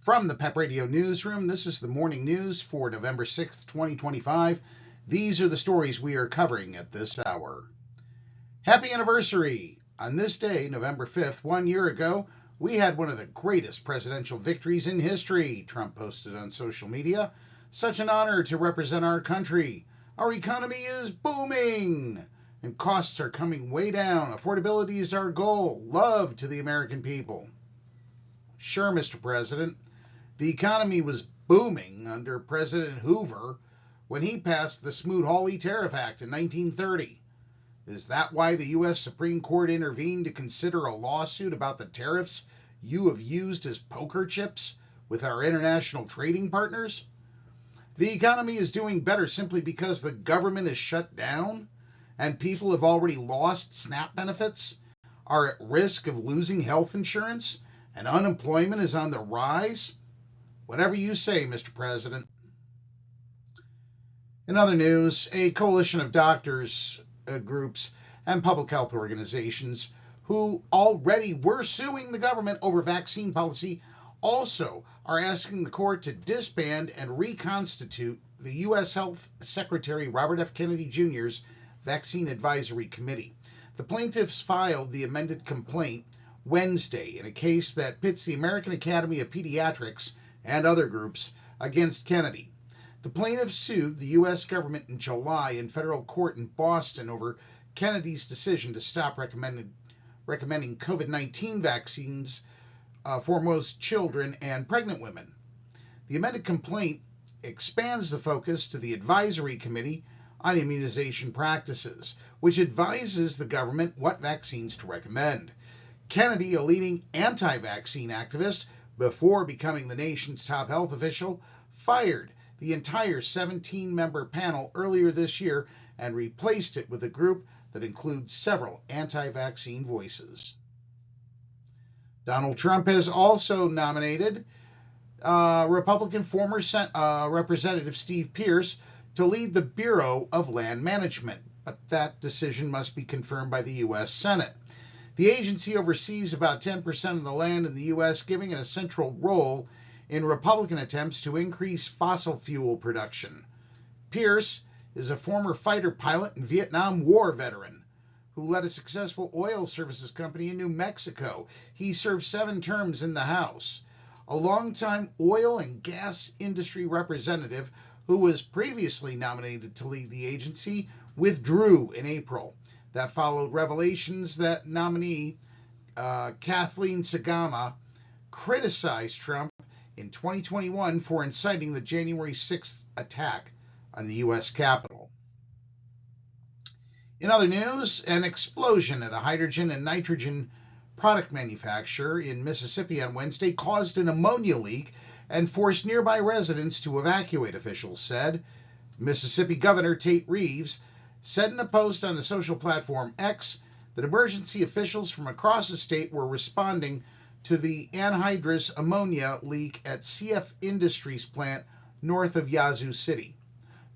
From the PEP Radio Newsroom, this is the morning news for November 6th, 2025. These are the stories we are covering at this hour. Happy anniversary! On this day, November 5th, 1 year ago, we had one of the greatest presidential victories in history, Trump posted on social media. Such an honor to represent our country. Our economy is booming, and costs are coming way down. Affordability is our goal. Love to the American people. Sure, Mr. President. The economy was booming under President Hoover when he passed the Smoot-Hawley Tariff Act in 1930. Is that why the U.S. Supreme Court intervened to consider a lawsuit about the tariffs you have used as poker chips with our international trading partners? The economy is doing better simply because the government is shut down and people have already lost SNAP benefits, are at risk of losing health insurance, and unemployment is on the rise? Whatever you say, Mr. President. In other news, a coalition of doctors, groups, and public health organizations who already were suing the government over vaccine policy also are asking the court to disband and reconstitute the U.S. Health Secretary Robert F. Kennedy Jr.'s Vaccine Advisory Committee. The plaintiffs filed the amended complaint Wednesday in a case that pits the American Academy of Pediatrics and other groups against Kennedy. The plaintiffs sued the U.S. government in July in federal court in Boston over Kennedy's decision to stop recommending COVID-19 vaccines for most children and pregnant women. The amended complaint expands the focus to the Advisory Committee on Immunization Practices, which advises the government what vaccines to recommend. Kennedy, a leading anti-vaccine activist, before becoming the nation's top health official, fired the entire 17-member panel earlier this year and replaced it with a group that includes several anti-vaccine voices. Donald Trump has also nominated Republican former Representative Steve Pearce to lead the Bureau of Land Management, but that decision must be confirmed by the U.S. Senate. The agency oversees about 10% of the land in the U.S., giving it a central role in Republican attempts to increase fossil fuel production. Pearce is a former fighter pilot and Vietnam War veteran who led a successful oil services company in New Mexico. He served 7 terms in the House. A longtime oil and gas industry representative who was previously nominated to lead the agency withdrew in April. That followed revelations that nominee Kathleen Sagama criticized Trump in 2021 for inciting the January 6th attack on the U.S. Capitol. In other news, an explosion at a hydrogen and nitrogen product manufacturer in Mississippi on Wednesday caused an ammonia leak and forced nearby residents to evacuate, officials said. Mississippi Governor Tate Reeves said in a post on the social platform X that emergency officials from across the state were responding to the anhydrous ammonia leak at CF Industries plant north of Yazoo City.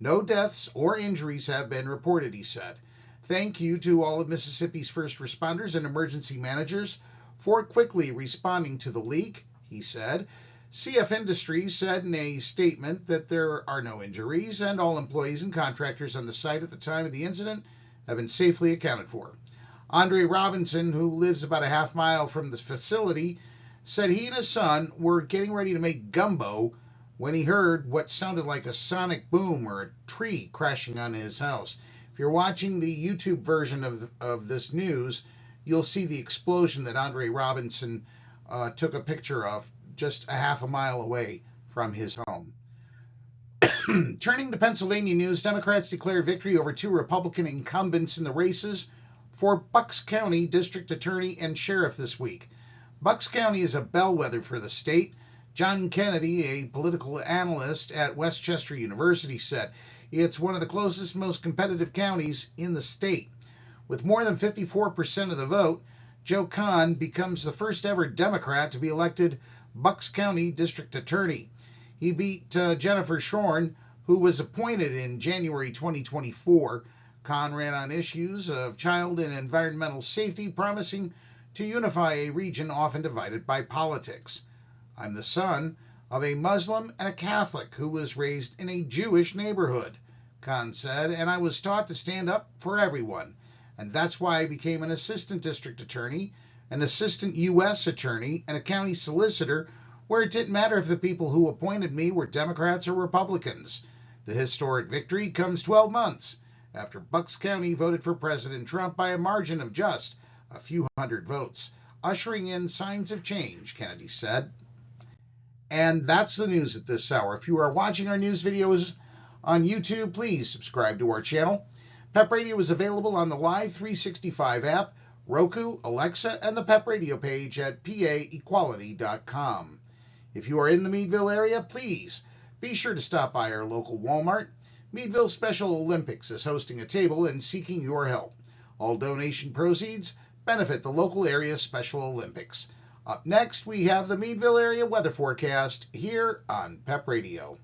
No deaths or injuries have been reported, he said. Thank you to all of Mississippi's first responders and emergency managers for quickly responding to the leak, he said. CF Industries said in a statement that there are no injuries and all employees and contractors on the site at the time of the incident have been safely accounted for. Andre Robinson, who lives about a half mile from the facility, said he and his son were getting ready to make gumbo when he heard what sounded like a sonic boom or a tree crashing on his house. If you're watching the YouTube version of this news, you'll see the explosion that Andre Robinson took a picture of just a half a mile away from his home. Turning to Pennsylvania news, Democrats declared victory over 2 Republican incumbents in the races for Bucks County District Attorney and Sheriff this week. Bucks County is a bellwether for the state. John Kennedy, a political analyst at Westchester University, said it's one of the closest, most competitive counties in the state. With more than 54% of the vote, Joe Kahn becomes the first ever Democrat to be elected Bucks County District Attorney. He beat Jennifer Shorn, who was appointed in January 2024. Kahn ran on issues of child and environmental safety, promising to unify a region often divided by politics. I'm the son of a Muslim and a Catholic who was raised in a Jewish neighborhood, Khan said, and I was taught to stand up for everyone. And that's why I became an assistant district attorney, an assistant U.S. attorney, and a county solicitor, where it didn't matter if the people who appointed me were Democrats or Republicans. The historic victory comes 12 months after Bucks County voted for President Trump by a margin of just a few hundred votes, ushering in signs of change, Kennedy said. And that's the news at this hour. If you are watching our news videos on YouTube, please subscribe to our channel. PEP Radio is available on the Live 365 app, Roku, Alexa, and the PEP Radio page at paequality.com. If you are in the Meadville area, please be sure to stop by our local Walmart. Meadville Special Olympics is hosting a table and seeking your help. All donation proceeds benefit the local area Special Olympics. Up next, we have the Meadville area weather forecast here on PEP Radio.